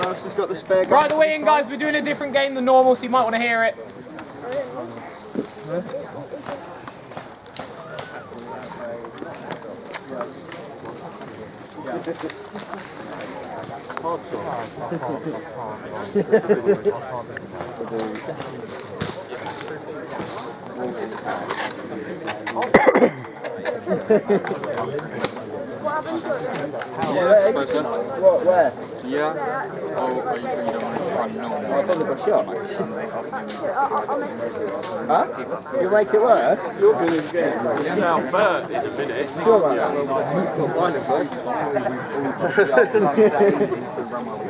else has got the spare gun? Right the way in, guys. We're doing a different game than normal, so you might want to hear it. What, where? Yeah. Oh, are you sure you don't want to run normal? I think I got shot. Huh? You make it worse? You're doing this game. It's now third in a minute. Sure about that.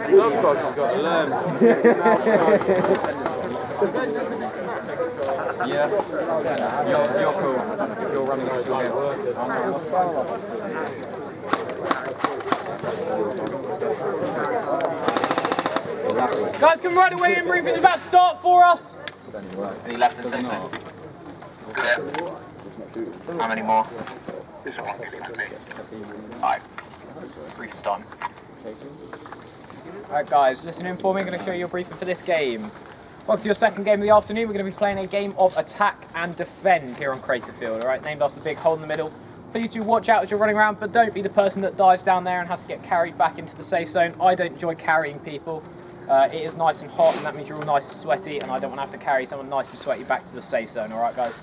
Sometimes you've got to learn. Yeah. You're cool. If you're running those again. Guys, come right away in. Briefing's about to start for us. Any left in the How many more? This one. 5. Briefing's done. Alright guys, listen in for me. I'm going to show you a briefing for this game. Welcome to your second game of the afternoon. We're going to be playing a game of attack and defend here on Craterfield. Alright, named after the big hole in the middle. Please do watch out as you're running around, but don't be the person that dives down there and has to get carried back into the safe zone. I don't enjoy carrying people. It is nice and hot, and that means you're all nice and sweaty, and I don't want to have to carry someone nice and sweaty back to the safe zone. Alright guys?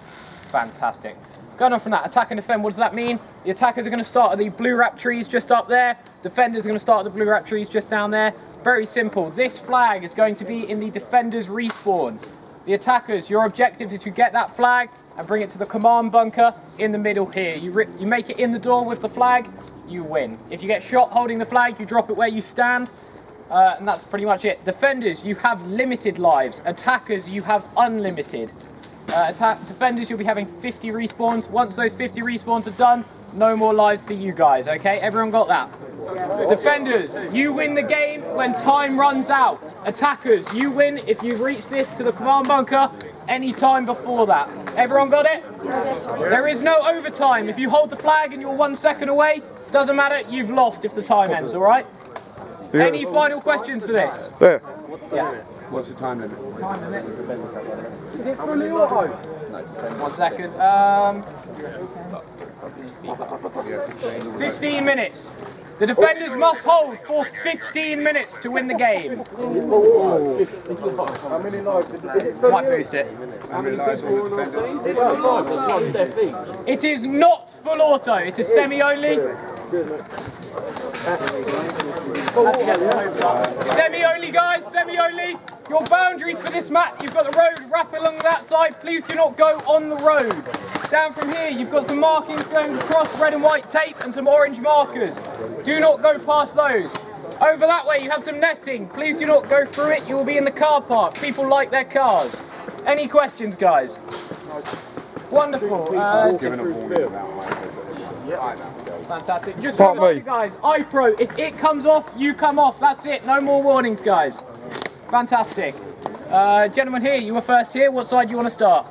Fantastic. Going on from that, attack and defend, what does that mean? The attackers are going to start at the blue wrap trees just up there. Defenders are going to start at the blue wrap trees just down there. Very simple. This flag is going to be in the defenders' respawn. The attackers, your objective is to get that flag and bring it to the command bunker in the middle here. You make it in the door with the flag, you win. If you get shot holding the flag, you drop it where you stand. And that's pretty much it. Defenders, you have limited lives. Attackers, you have unlimited. Defenders, you'll be having 50 respawns. Once those 50 respawns are done, no more lives for you guys, okay? Everyone got that? Defenders, you win the game when time runs out. Attackers, you win if you reach this to the command bunker any time before that. Everyone got it? There is no overtime. If you hold the flag and you're 1 second away, doesn't matter, you've lost if the time ends, alright? Yeah. Any final questions for this? Yeah. What's the time limit? Time limit? Is it fully auto? No, 1 second. 15 minutes. The defenders must hold for 15 minutes to win the game. How many lives did it? Might boost it. How many lives will the defenders? It is not full auto, it is semi-only. Semi-only guys, semi-only. Your boundaries for this map, you've got the road wrap along that side. Please do not go on the road. Down from here, you've got some markings going across, red and white tape and some orange markers. Do not go past those. Over that way, you have some netting. Please do not go through it. You will be in the car park. People like their cars. Any questions, guys? Wonderful. Fantastic. Just remember, you guys, iPro, if it comes off, you come off. That's it. No more warnings, guys. Fantastic. Gentlemen here, you were first here. What side do you want to start?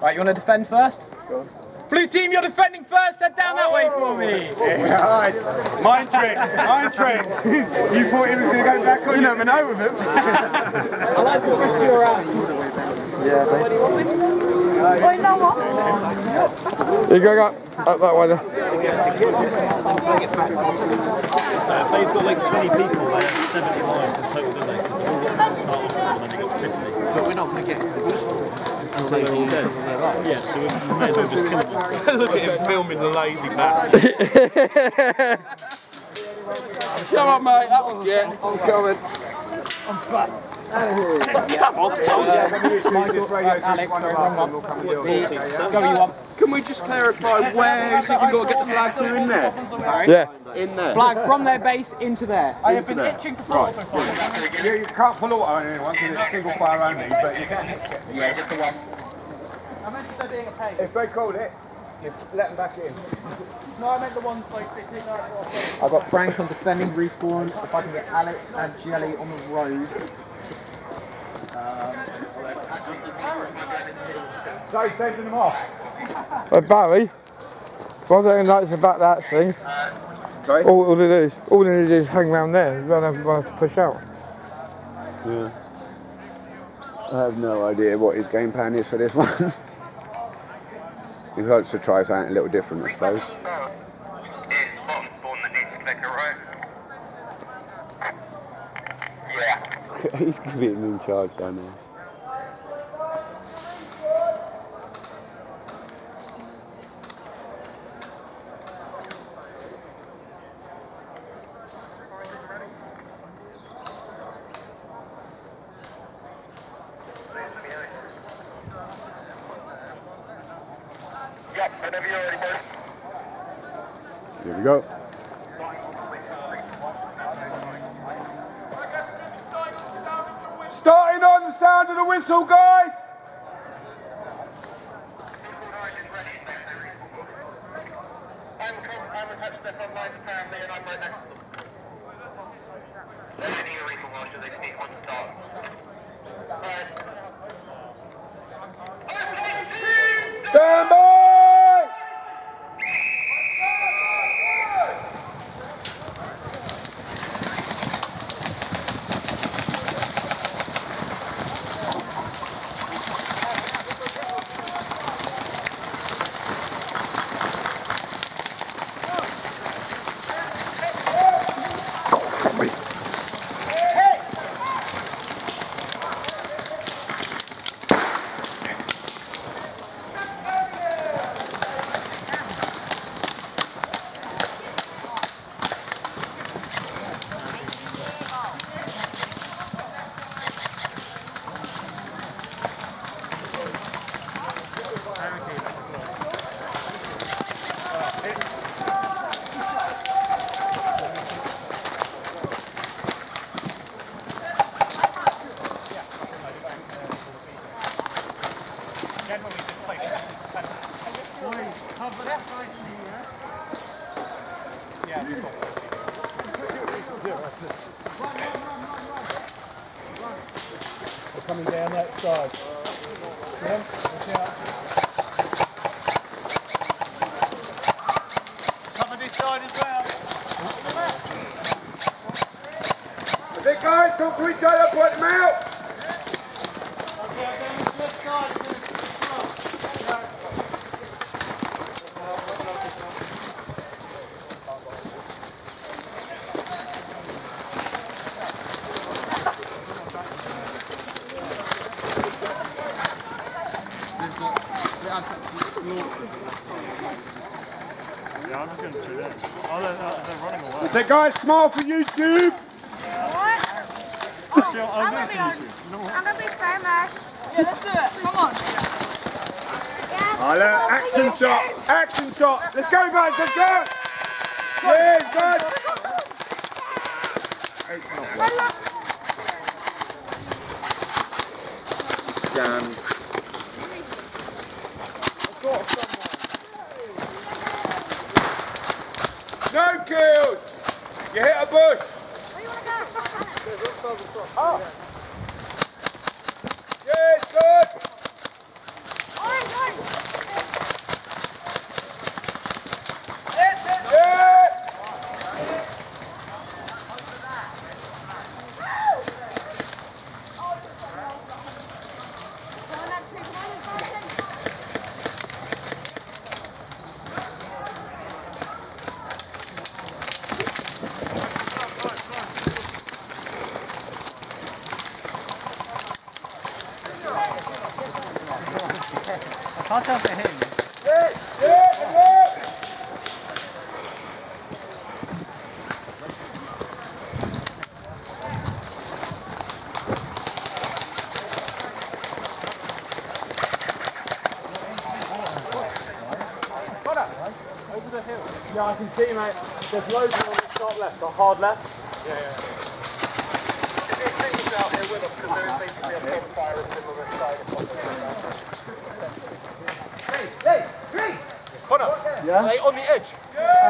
Right, you want to defend first? Go on. Blue team, you're defending first. Head down that way for me. Yeah, right. Mind tricks, mind tricks. You thought he was going to go back on? You never know with him. I like to mix you around. Yeah, you know what? You go up that way there. They've got like 20 people, they have 70 lives in total, don't they? Because they're all got to start off and then they got 50. But we're not going to get into the respawn until they're all dead. Yeah, so we may as well just kill them. Look at him filming the lazy bastard. Come on, mate, up again. I'm coming. I'm fat. Come on, told you. Alex, sorry, wrong one. Go you want. Can we just clarify where is it you've got to get the flag through in there? Yeah. In there. Flag from their base into there. I have been itching to follow this one. You can't pull auto on anyone because it's single fire only, but you can. Yeah, just the one. I meant to say being a pain. If they call it, you let them back in. No, I meant the ones like they take out. I've got Frank on defending respawn. If I can get Alex and Jelly on the road. So sending them off. Barry, one thing I noticed about that thing, Sorry? All they do is hang around there. Run have to push out. Yeah. I have no idea what his game plan is for this one. He hopes to try something a little different, I suppose. Yeah. He's being in charge down there. Whenever you're ready, boys. Here we go. Starting on the sound of the whistle, guys! I'm attached to the front line family and I'm right next to them. They need a refill washer, they just need one to start. Alright. Stand by! Coming down that side. Yeah, watch out. Cover this side as well. Is it guys? Talk to each other, point them out! Yeah, I'm just going to do that. Oh, they're running away. Is it guys? Smile for YouTube! Actually, I'll do it for YouTube. You know what? I'm gonna be famous. Yeah, let's do it. Come on. Action shot! Action shot! Let's go, guys! Let's go! Yeah, guys! Jan. No kills! You hit a bush! Yeah, it's good! Yeah! Can't tell if they're hitting me. Yeah, I can see, mate. There's loads on the top left, the hard left. Out here with us because there is basically a bonfire in the middle of the side of Connor, Yeah? they on the edge.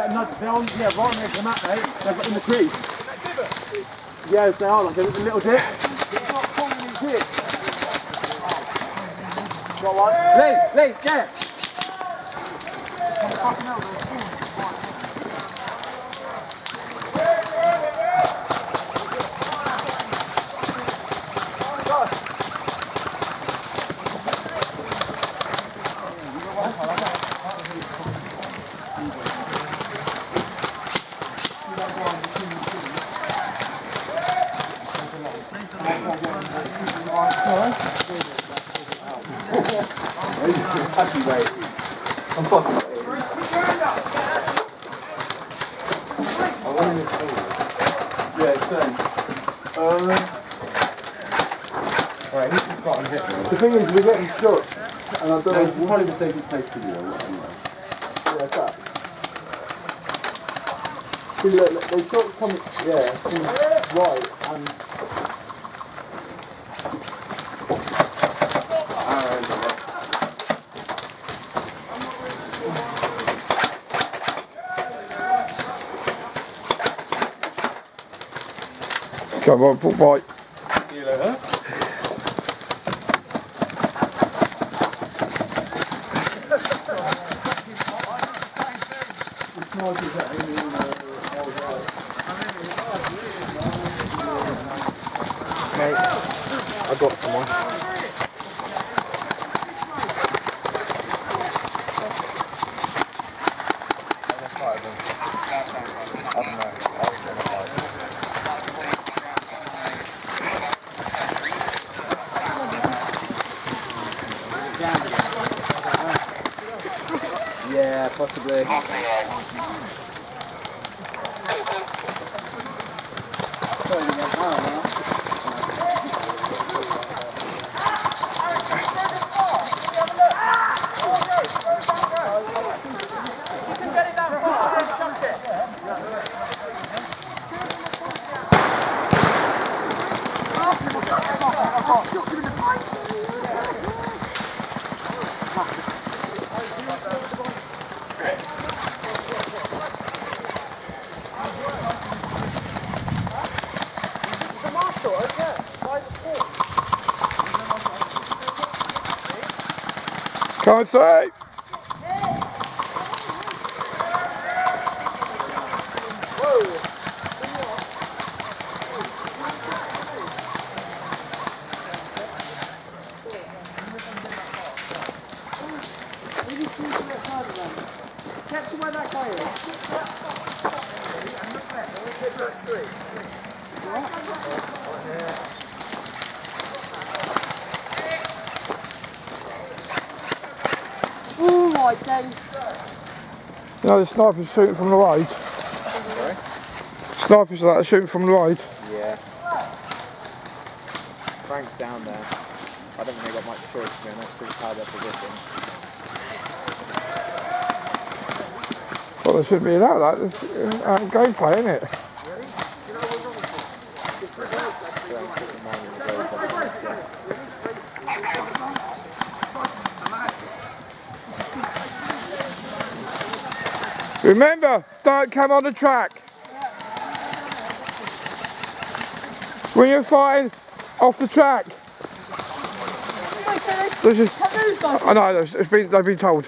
No, they're on, right on the edge of the map, mate. They're in the crease. Yes, they are, like a little dip. It's not formally dip. Got one? Lee, yeah. The thing is, we're getting shook, and I don't know. This is probably the safest place for you, anyway. Yeah, that. See, look, they've got coming. Yeah, right, and. Come on, put white. See you later. Mate, I got someone. Yeah, possibly. Can't say. Oh my days. You know, the snipers shooting from the road. Sorry? Snipers that are shooting from the road. Yeah. Frank's down there. I don't think they got much choice to be honest because of how they're positioned. Well, they shouldn't be allowed that. It's gameplay, isn't it? Remember, don't come on the track. When you're fighting off the track. I know, they've been told.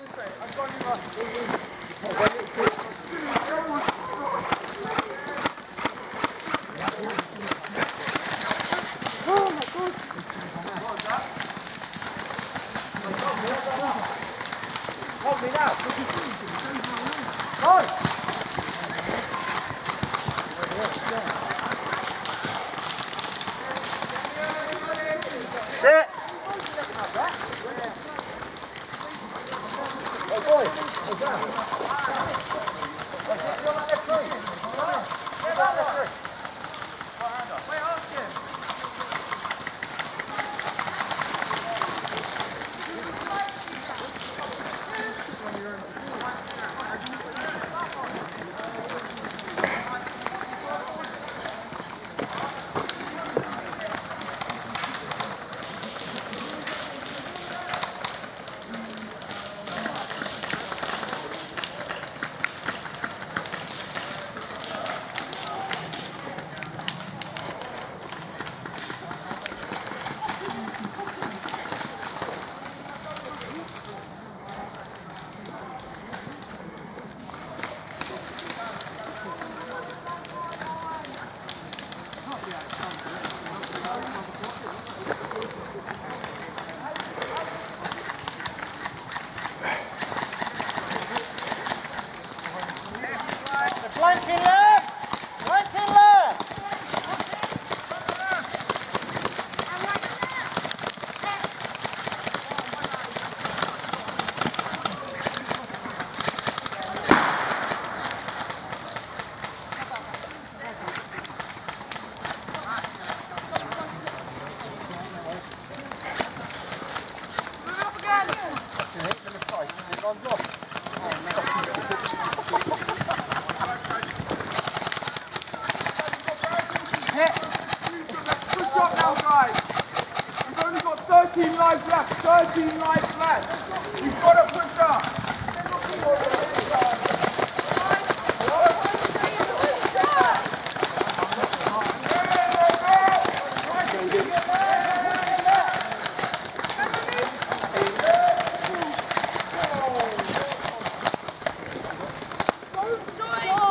lives left. 13 lives left. You've got to push up.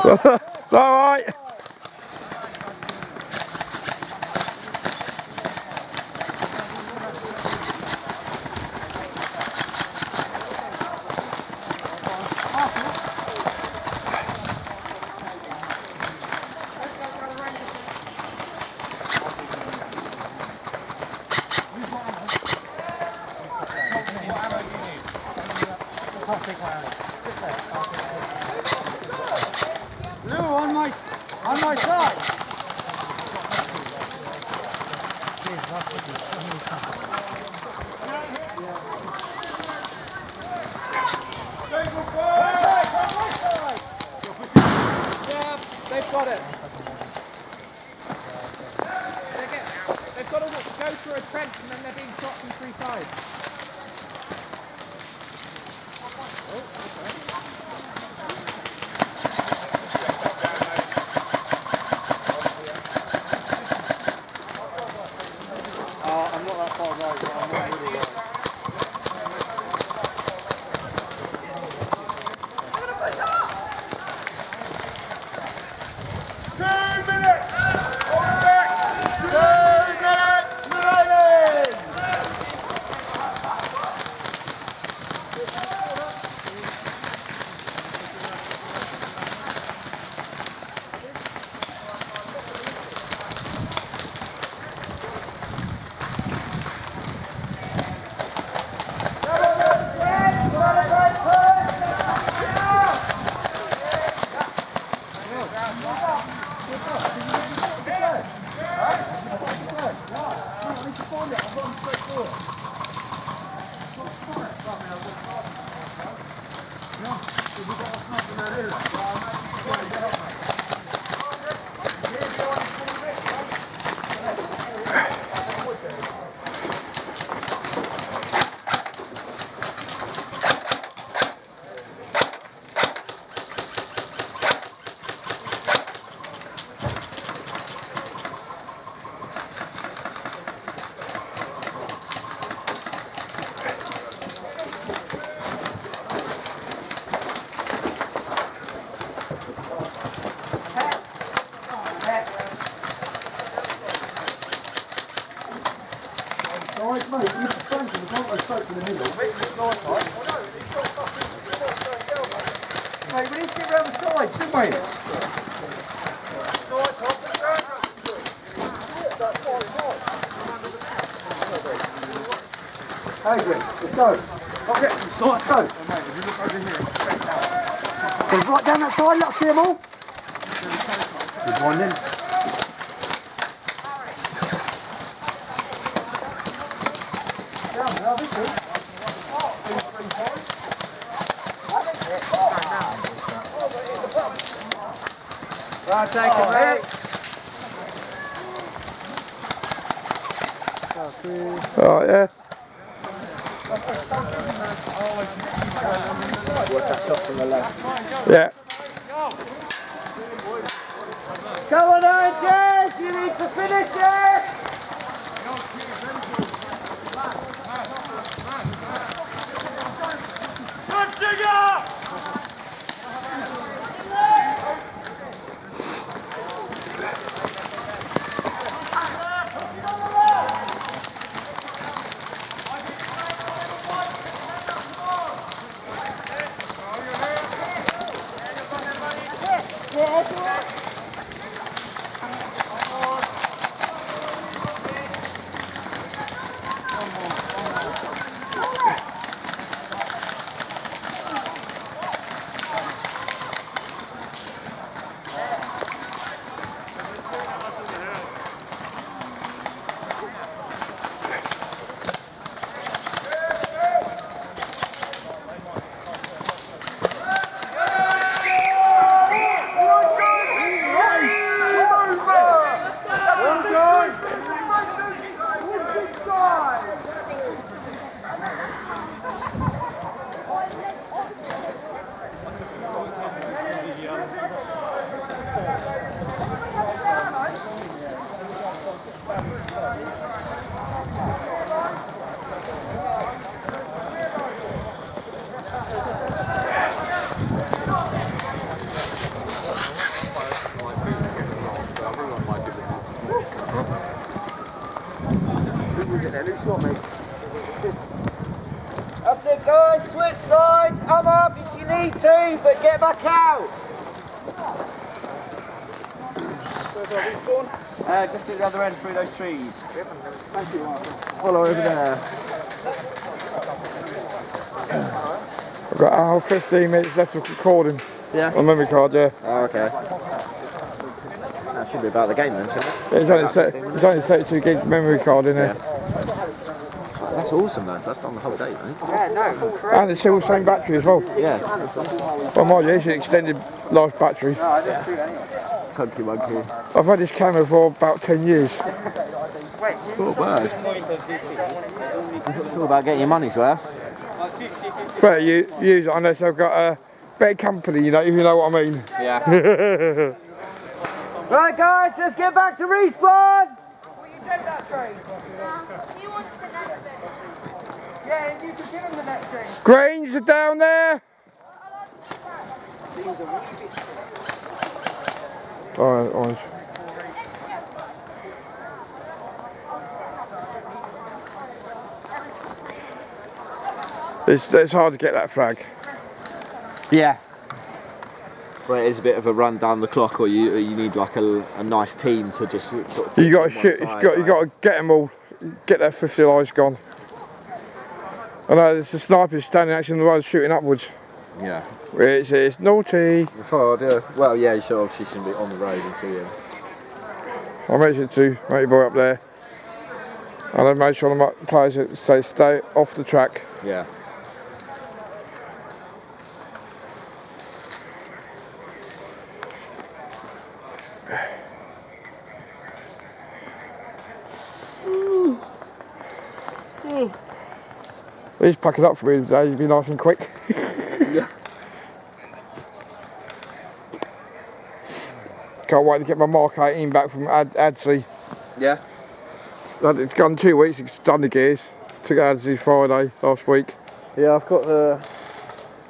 It's all right. Lou, on my side. Yeah, they've got it. They've got to go through a trench and then they're being shot from 3 sides. I'm not that far right, but I'm not really right. Alright, mate, you need to stand in the front, I spoke in the middle. Mate, we need to get round the sides, don't we? Adrian, let's go. Okay, let's go. Mate, if you look over here, straight down. Go right down that side, let's see them all. Good one then. Right, take it, mate. Oh, yeah. Work that shot from the left. Yeah. Come on, Jess, you need to finish it! Get back out! Just at the other end through those trees. Follow over there. I've got hour 15 minutes left of recording. Yeah. On memory card, yeah. Oh, okay. That should be about the game then, shouldn't it? Yeah, it's only 32 gig memory card in there. That's awesome though. That's done the whole day, mate. And it's still the same battery as well. Yeah. Well, mind you, it's an extended life battery. Chunky monkey. I've had this camera for about 10 years. Cool bird. It's all about getting your money's worth. Better use it unless I've got a better company, you know, if you know what I mean. Yeah. Right guys, let's get back to respawn! Will you take that train? He wants the next thing. Yeah, you can give him the next thing. Grange are down there. Alright, orange. It's hard to get that flag. Yeah. Well, it is a bit of a run down the clock, or you need like a nice team to just sort of You got to shoot. You got to get them all. Get that 50 lives gone. I know there's a sniper standing actually on the road shooting upwards. Yeah. It's naughty. It's hard, yeah. Well, yeah, you should obviously shouldn't be on the road until you. I mentioned to matey boy up there, and I made sure the players stay off the track. Yeah. He's packing up for me today. He's been nice and quick. Yeah. Can't wait to get my Mark 18 back from Adsey. Yeah. It's gone 2 weeks. It's done the gears. Took it Adsey Friday last week. Yeah, I've got the.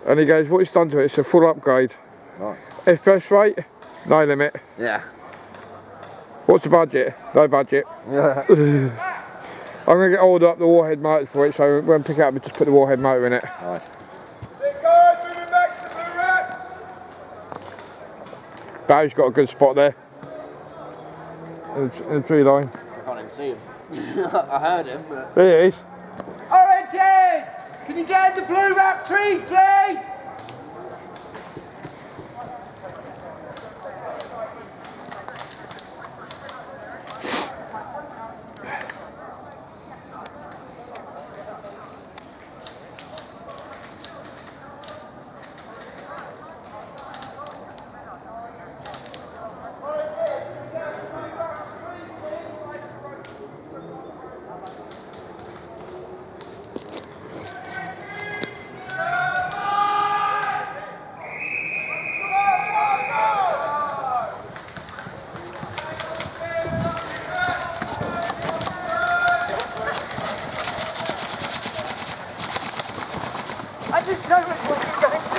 And he goes, what it's done to it? It's a full upgrade. Nice. FPS rate, no limit. Yeah. What's the budget? No budget. Yeah. I'm going to get ordered up the warhead motor for it, so when I pick it up, we just put the warhead motor in it. Nice. Barry's got a good spot there. In the tree line. I can't even see him. I heard him, but. There he is. Oranges! Can you get in the blue wrap trees, please? I just know what you're going to do.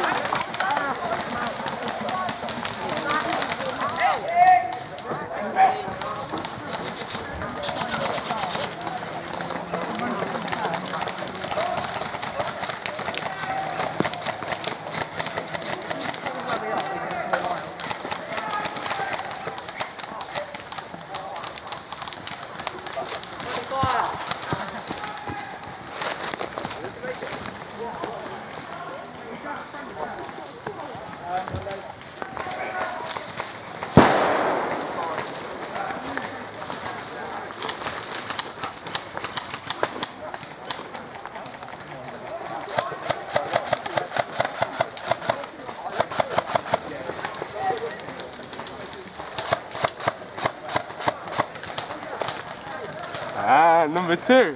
Ah, number 2.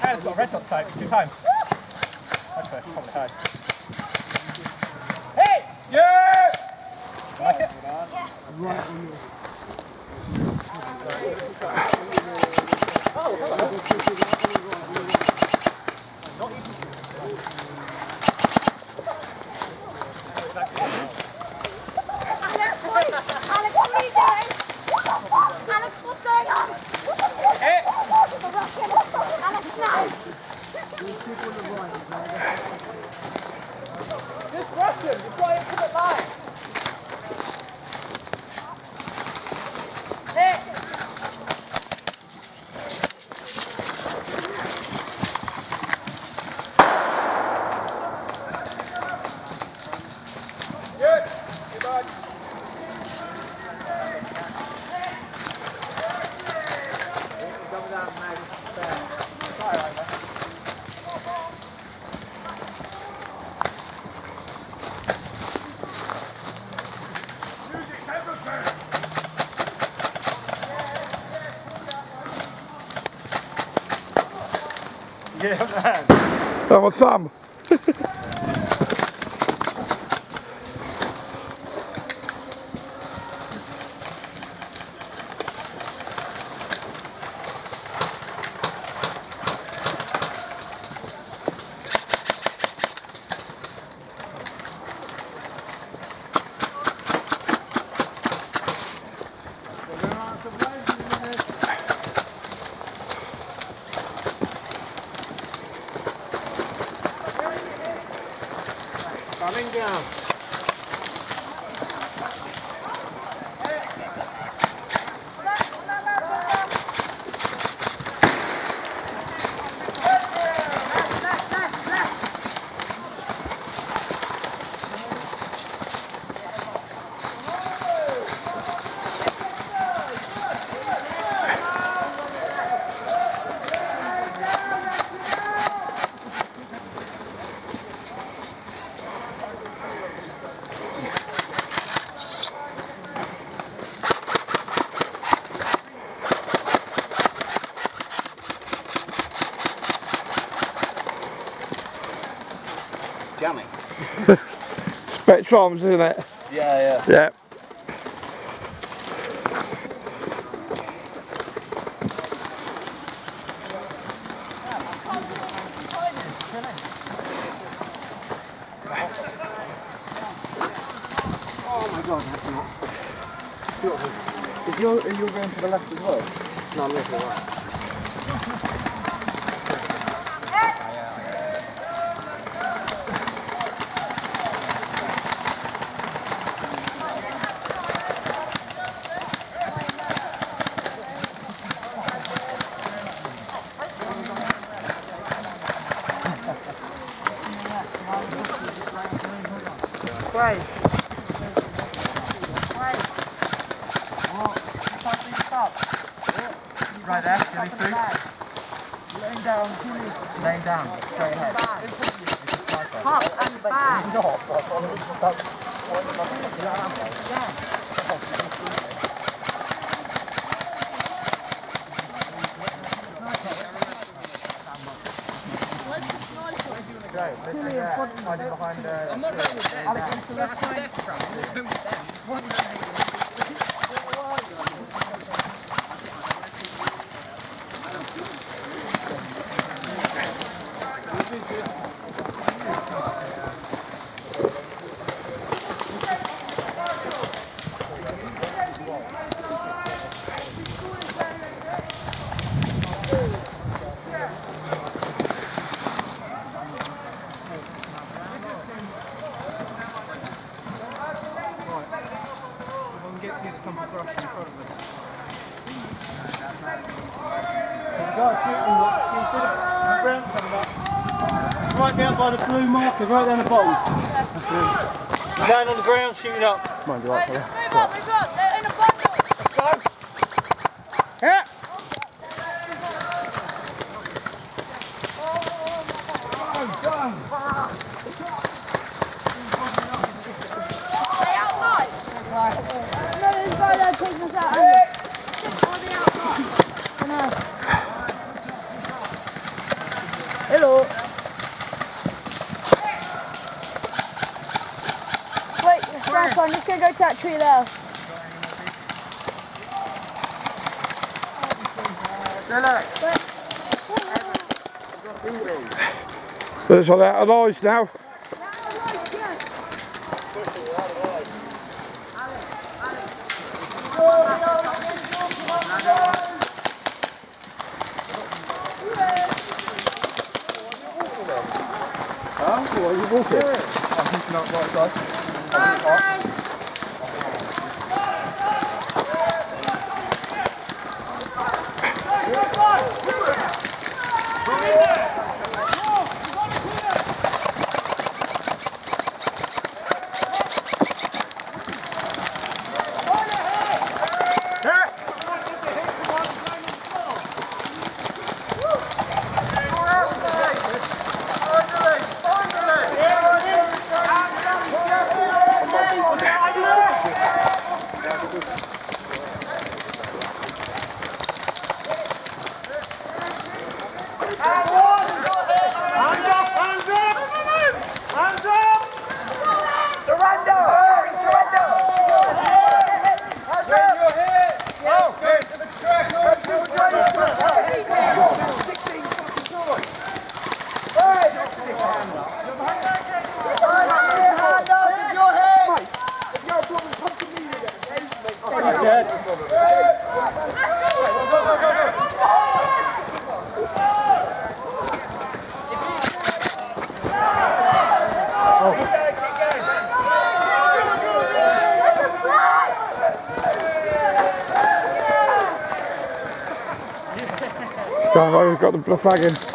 And it's got a red dot sight 2 times. Okay, probably high. Hey! Yeah! Like it? Yeah. Oh, hello. Alex, what are you doing? Alex, what's going on? Hey! Alex, no. Just rush him, you've got him to the line. Hey! Good. Good on. Yeah, man. That was some. Coming down. Jamming. Spectrums, isn't it? Yeah, yeah. Yeah. Oh my god, that's not. Is you're going to the left as well? No, I'm going to the right. Right. Right there, Jimmy through. Laying down, straight ahead. Hop and back. I'm not going with them. That's death trap. I'm going with them. Right down by the blue markers, right down the bottom. He's laying on the ground, shooting up. Mind you, right, Move up, they're in a bundle. Yeah. Stay outside. No, this guy there taking us out. Or the outside. I know. Hello. Wait, that's fine. I'm just going to go to that tree there. There's all out of eyes now. We've got the flag in.